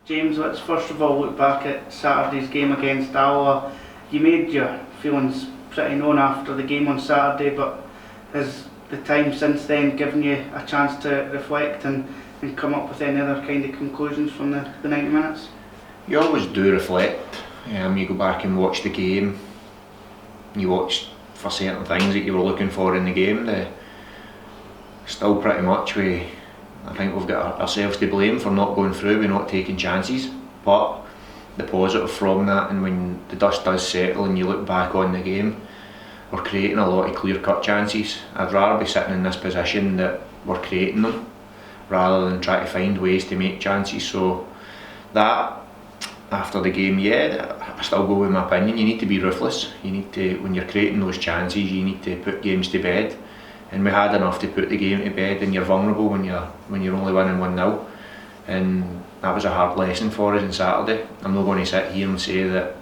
James, let's first of all look back at Saturday's game against Alloa. You made your feelings pretty known after the game on Saturday, but has the time since then given you a chance to reflect and come up with any other kind of conclusions from the 90 minutes? You always do reflect. You go back and watch the game, you watch for certain things that you were looking for in the game. Still pretty much I think we've got ourselves to blame for not going through, we're not taking chances, but the positive from that, and when the dust does settle and you look back on the game, we're creating a lot of clear-cut chances. I'd rather be sitting in this position that we're creating them rather than try to find ways to make chances. So that, after the game, I still go with my opinion. You need to be ruthless. You need to, when you're creating those chances, you need to put games to bed. And we had enough to put the game to bed, and you're vulnerable when you're only winning 1-0. And that was a hard lesson for us on Saturday. I'm not going to sit here and say that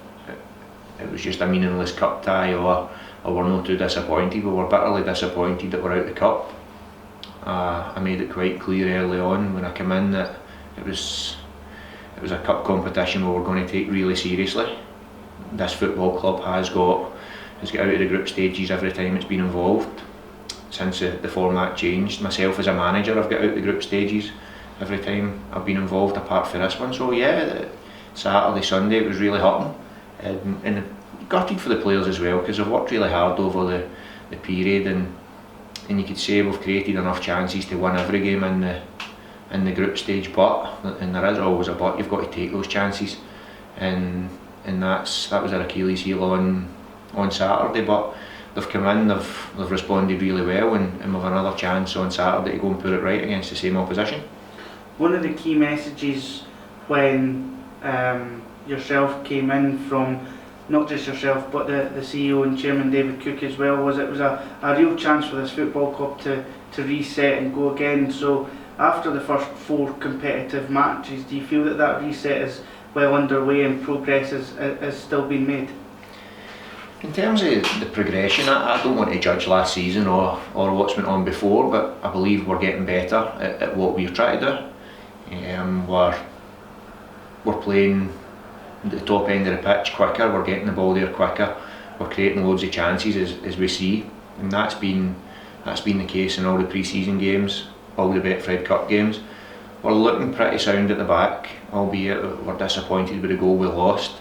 it was just a meaningless cup tie or we're not too disappointed. We were bitterly disappointed that we're out of the cup. I made it quite clear early on when I came in that it was a cup competition we were going to take really seriously. This football club has got out of the group stages every time it's been involved. Since the format changed, myself as a manager, I've got out the group stages every time I've been involved, apart from this one. So Saturday, Sunday, it was really hurting, and gutted for the players as well, because they've worked really hard over the period, and you could say we've created enough chances to win every game in the group stage. And there is always a but. You've got to take those chances, and that was our Achilles heel on Saturday. But they've come in, they've responded really well, and we've another chance on Saturday to go and put it right against the same opposition. One of the key messages when yourself came in from, not just yourself but the CEO and Chairman David Cook as well, was it was a real chance for this football club to reset and go again. So after the first 4 competitive matches, do you feel that reset is well underway and progress is still being made? In terms of the progression, I don't want to judge last season or what's went on before, but I believe we're getting better at what we're trying to do. We're playing the top end of the pitch quicker, we're getting the ball there quicker, we're creating loads of chances as we see, and that's been the case in all the pre-season games, all the Betfred Cup games. We're looking pretty sound at the back, albeit we're disappointed with the goal we lost.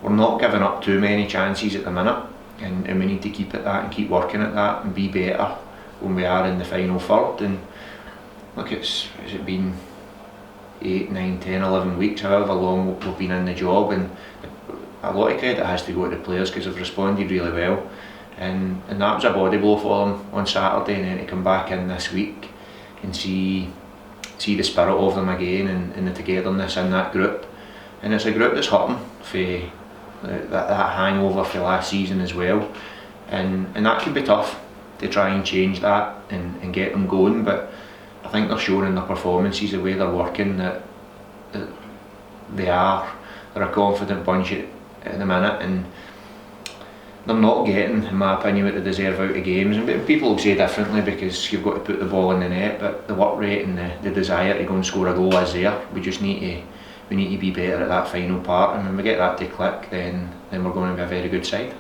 We're not giving up too many chances at the minute, and we need to keep at that and keep working at that and be better when we are in the final third. And look, has it been 8, 9, 10, 11 weeks, however long we've been in the job, and a lot of credit has to go to the players because they've responded really well, and that was a body blow for them on Saturday, and then to come back in this week and see the spirit of them again and the togetherness in that group. And it's a group that's hurting for that hangover for last season as well, and that can be tough to try and change that and get them going, but I think they're showing in their performances, the way they're working, that they're a confident bunch at the minute, and they're not getting, in my opinion, what they deserve out of games. And people will say differently because you've got to put the ball in the net, but the work rate and the desire to go and score a goal is there. We just need to be better at that final part, and when we get that to click, then we're going to be a very good side.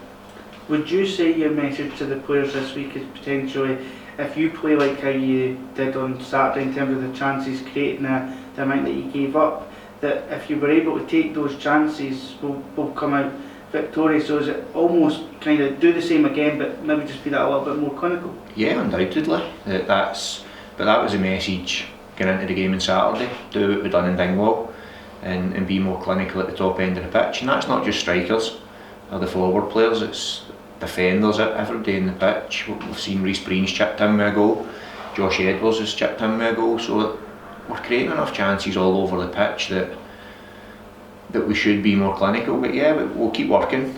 Would you say your message to the players this week is potentially, if you play like how you did on Saturday in terms of the chances creating the amount that you gave up, that if you were able to take those chances, we'll come out victorious? So is it almost kind of do the same again, but maybe just be that a little bit more clinical? Yeah, undoubtedly. But that was the message going into the game on Saturday. Do what we've done in Dingwall, and be more clinical at the top end of the pitch. And that's not just strikers or the forward players, it's defenders every day in the pitch. We've seen Reece Breen's chipped in with a goal, Josh Edwards has chipped in with a goal, so we're creating enough chances all over the pitch that we should be more clinical. But yeah, we'll keep working.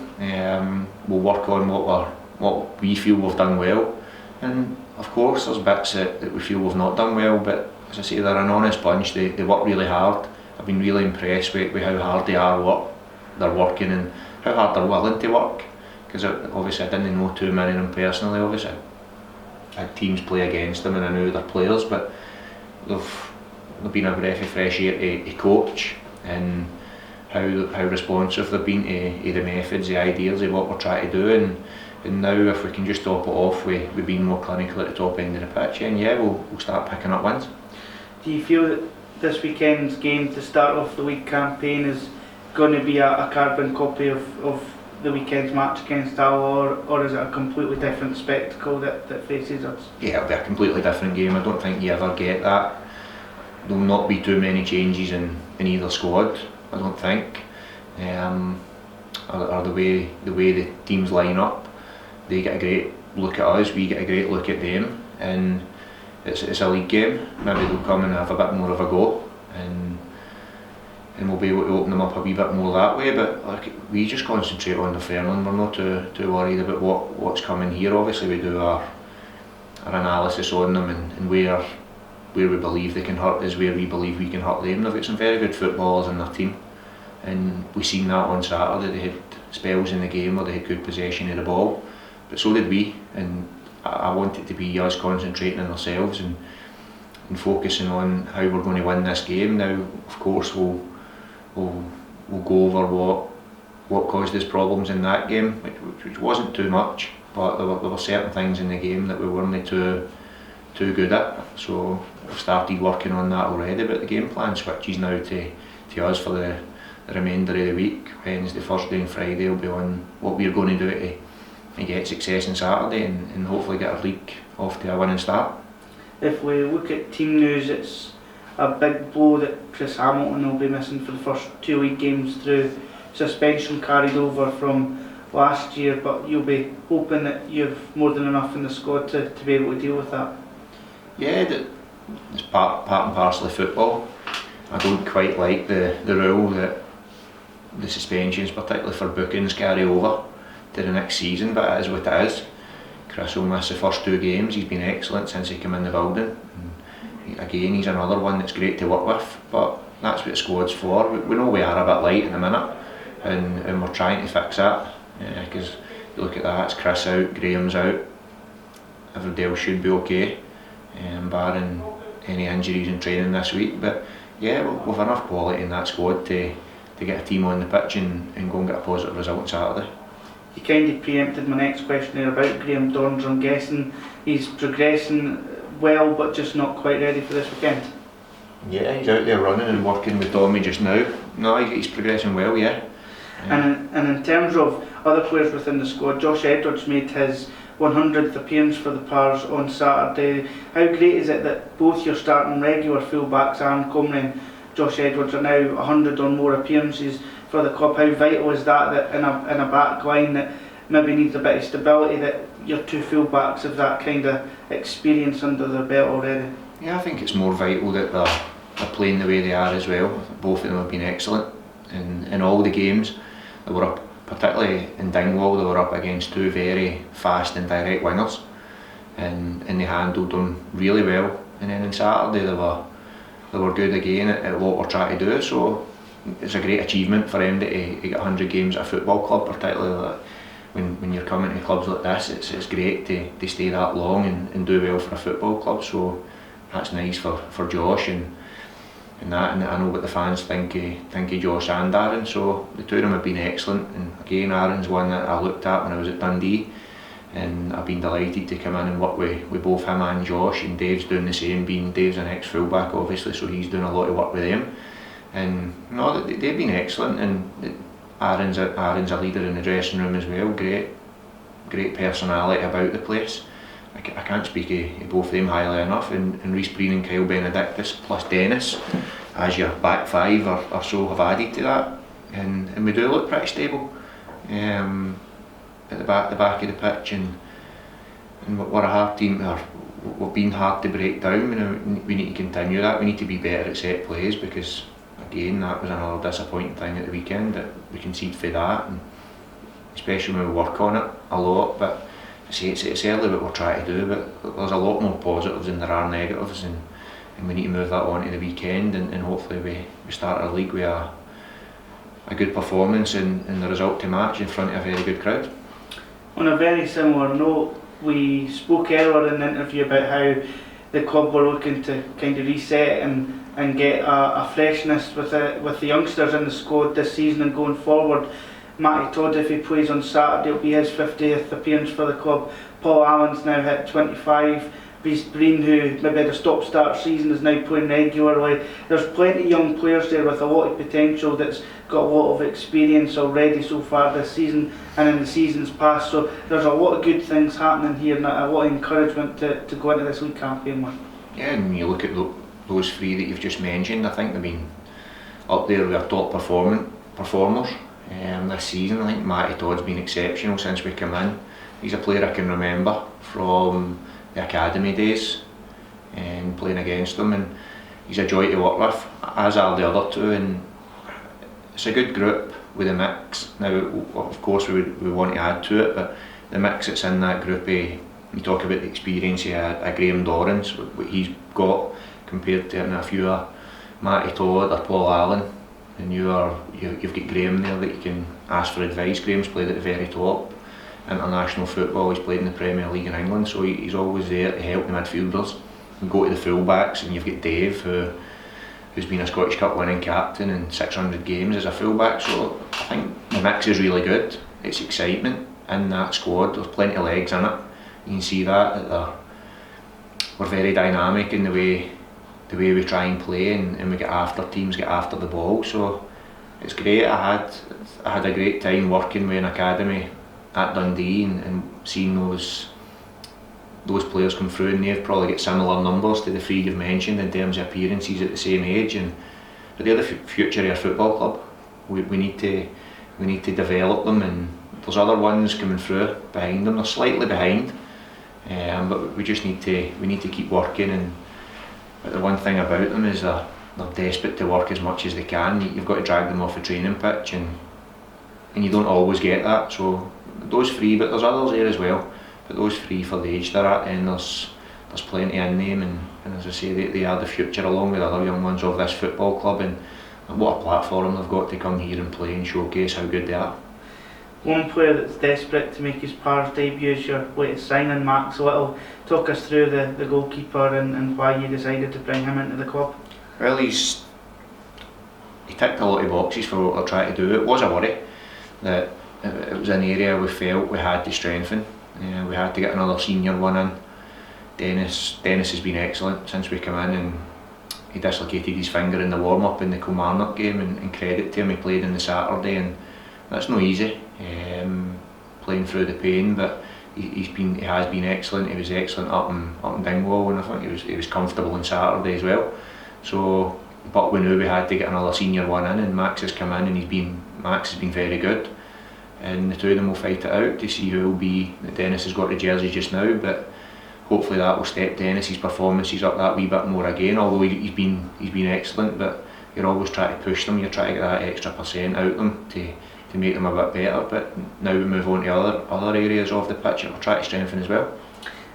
We'll work on what we feel we've done well, and of course there's bits that we feel we've not done well, but as I say, they're an honest bunch. They work really hard. I've been really impressed with how hard they're working and how hard they're willing to work, because obviously I didn't know too many of them personally. Obviously I had teams play against them and I knew their players, but they've been a breath of fresh air to coach, and how responsive they've been to the methods, the ideas of what we're trying to do, and now if we can just top it off with being more clinical at the top end of the pitch, and yeah, we'll start picking up wins. Do you feel that this weekend's game to start off the league campaign is going to be a carbon copy of the weekend's match against Hull, or is it a completely different spectacle that faces us? Yeah, it'll be a completely different game. I don't think you ever get that. There'll not be too many changes in either squad, I don't think. Or the way the teams line up, they get a great look at us, we get a great look at them, and it's a league game. Maybe they'll come and have a bit more of a go, and we'll be able to open them up a wee bit more that way. But like, we just concentrate on Dunfermline. We're not too worried about what's coming here. Obviously we do our analysis on them, and where we believe they can hurt is where we believe we can hurt them. They've got some very good footballers in their team, and we seen that on Saturday. They had spells in the game where they had good possession of the ball, but so did we, and I want it to be us concentrating on ourselves and focusing on how we're going to win this game. Now, of course, we'll go over what caused us problems in that game, which wasn't too much, but there were certain things in the game that we weren't too good at. So we've started working on that already, but the game plan switches now to us for the remainder of the week. Wednesday, Thursday and Friday will be on what we're going to do to get success on Saturday and hopefully get our league off to a winning start. If we look at team news, it's a big blow that Chris Hamilton will be missing for the first 2 league games through suspension carried over from last year, but you'll be hoping that you've more than enough in the squad to be able to deal with that. Yeah, it's part and parcel of football. I don't quite like the rule that the suspensions, particularly for bookings, carry over to the next season, but it is what it is. Chris will miss the first 2 games. He's been excellent since he came in the building. And again, he's another one that's great to work with, but that's what the squad's for. We know we are a bit light in the minute, and we're trying to fix that, because you look at that, it's Chris out, Graham's out, everybody else should be okay, barring any injuries in training this week. But yeah, we've enough quality in that squad to get a team on the pitch and go and get a positive result on Saturday. You kind of preempted my next question there about Graham Dorns. I'm guessing he's progressing well, but just not quite ready for this weekend. Yeah, he's out there running and working with Tommy just now. No, he's progressing well, yeah. And in terms of other players within the squad, Josh Edwards made his 100th appearance for the Pars on Saturday. How great is it that both your starting regular fullbacks, Aaron Comrie and Josh Edwards, are now 100 or more appearances for the club? How vital is that in a back line that maybe needs a bit of stability, that your 2 fullbacks have that kind of experience under their belt already? Yeah, I think it's more vital that they're playing the way they are as well. Both of them have been excellent in all the games. They were up, particularly in Dingwall, they were up against 2 very fast and direct wingers, and they handled them really well. And then on Saturday they were good again at what we're trying to do. So it's a great achievement for them to get 100 games at a football club, particularly when you're coming to clubs like this. It's great to stay that long and do well for a football club. So that's nice for Josh and I know what the fans think of Josh and Aaron. So the 2 of them have been excellent, and again, Aaron's one that I looked at when I was at Dundee, and I've been delighted to come in and work with both him and Josh, and Dave's doing the same. Dave's an ex-fullback obviously, so he's doing a lot of work with them, and no, they've been excellent. And Aaron's a leader in the dressing room as well. Great personality about the place. I can't speak of both of them highly enough, and Rhys Breen and Kyle Benedictus plus Dennis as your back 5 or so have added to that, and we do look pretty stable at the back of the pitch, and we're a hard team. We've been hard to break down. We need to continue that. We need to be better at set plays, because again, that was another disappointing thing at the weekend, that we concede for that, and especially when we work on it a lot. But it's early what we're trying to do, but there's a lot more positives than there are negatives, and we need to move that on to the weekend, and hopefully we start our league with a good performance and the result to match in front of a very good crowd. On a very similar note, we spoke earlier in the interview about how the club were looking to kind of reset and get a freshness with the youngsters in the squad this season and going forward. Matty Todd, if he plays on Saturday, it'll be his 50th appearance for the club. Paul Allen's now hit 25. Reece Breen, who maybe had a stop-start season, is now playing regularly. There's plenty of young players there with a lot of potential that's got a lot of experience already so far this season and in the seasons past. So there's a lot of good things happening here and a lot of encouragement to go into this league campaign with. Yeah, and when you look at those three that you've just mentioned, I think they've been up there with our top performers this season. I think Matty Todd's been exceptional since we came in. He's a player I can remember from the academy days and playing against him, and he's a joy to work with, as are the other two, and it's a good group with the mix. Now, of course, we want to add to it, but the mix that's in that group, you talk about the experience he had, Graham Dorrans, what he's got compared to a few of Matty Todd or Paul Allen, and you've got Graham there that you can ask for advice. Graham's played at the very top. International football, he's played in the Premier League in England, so he's always there to help the midfielders. You go to the full-backs and you've got Dave, who's been a Scottish Cup winning captain in 600 games as a full-back, so I think the mix is really good. It's excitement in that squad, there's plenty of legs in it. You can see that we're very dynamic in the way we try and play, and we get after teams, get after the ball, so it's great. I had a great time working with an academy at Dundee and seeing those players come through, and they've probably got similar numbers to the three you've mentioned in terms of appearances at the same age, but they're the future of our football club. We need to develop them, and there's other ones coming through behind them. They're slightly behind, but we just need to keep working. But the one thing about them is they're desperate to work as much as they can. You've got to drag them off the training pitch, and you don't always get that. So those three, but there's others there as well, but those three for the age they're at, and there's plenty in them, and as I say, they are the future along with other young ones of this football club, and what a platform they've got to come here and play and showcase how good they are. One player that's desperate to make his Pars debut is your latest signing, Max Little. Talk us through the goalkeeper and why you decided to bring him into the club. Well, he ticked a lot of boxes for what they're trying to do. It was a worry that it was an area we felt we had to strengthen. We had to get another senior one in. Dennis has been excellent since we came in, and he dislocated his finger in the warm-up in the Kilmarnock game, and credit to him, he played on the Saturday, and that's no easy, playing through the pain, but he has been excellent. He was excellent up in Dingwall, and I think he was comfortable on Saturday as well. So, but we knew we had to get another senior one in, and Max has come in, and Max has been very good. And the two of them will fight it out to see who will be. Dennis has got the jersey just now, but hopefully that will step Dennis's performances up that wee bit more again. Although he's been excellent, but you're always trying to push them. You're trying to get that extra % out of them to make them a bit better. But now we move on to other areas of the pitch that we're trying to strengthen as well.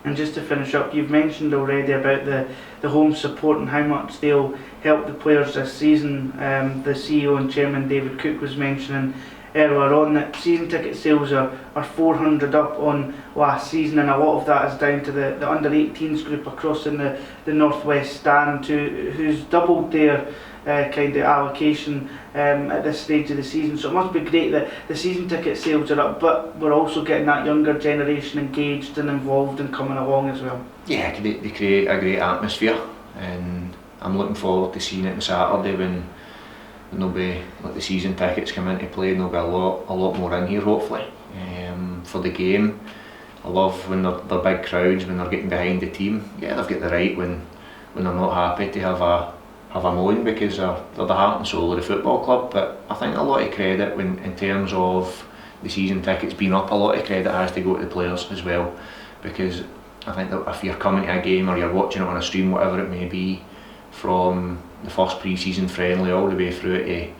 And just to finish up, you've mentioned already about the home support and how much they'll help the players this season. The CEO and Chairman David Cook was mentioning earlier on that season ticket sales are 400 up on last season, and a lot of that is down to the under 18s group across in the northwest stand who's doubled their kind of allocation at this stage of the season. So it must be great that the season ticket sales are up, but we're also getting that younger generation engaged and involved and coming along as well. Yeah, they create a great atmosphere, and I'm looking forward to seeing it on Saturday when there'll be, like, the season tickets come into play, and there'll be a lot more in here hopefully for the game. I love when they're big crowds, when they're getting behind the team. Yeah, they've got the right when they're not happy to have a moan, because they're the heart and soul of the football club. But I think a lot of credit, when in terms of the season tickets being up, a lot of credit has to go to the players as well, because I think that if you're coming to a game or you're watching it on a stream, whatever it may be, from the first pre-season friendly all the way through to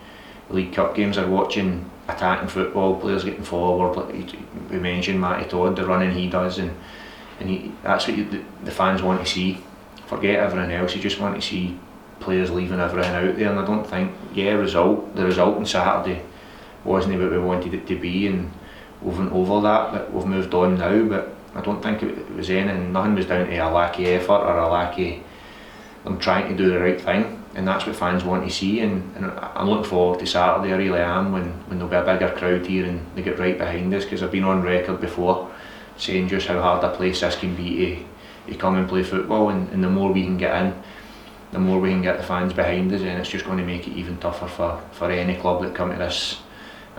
League Cup games, are watching attacking football, players getting forward. Like we mentioned Matty Todd, the running he does, and that's what the fans want to see. Forget everything else, you just want to see players leaving everything out there. And I don't think, the result on Saturday wasn't what we wanted it to be, and we went over that, but we've moved on now. But I don't think it was anything, nothing was down to a lack of effort or a lack of them trying to do the right thing, and that's what fans want to see. And I'm looking forward to Saturday, I really am, when there'll be a bigger crowd here and they get right behind us, because I've been on record before saying just how hard a place this can be to come and play football, and the more we can get in, the more we can get the fans behind us, and it's just going to make it even tougher for any club that come to this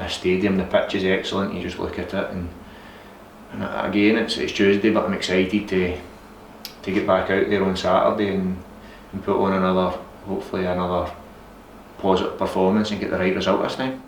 stadium. The pitch is excellent, you just look at it, and again it's Tuesday, but I'm excited to get back out there on Saturday and put on hopefully another positive performance and get the right result this time.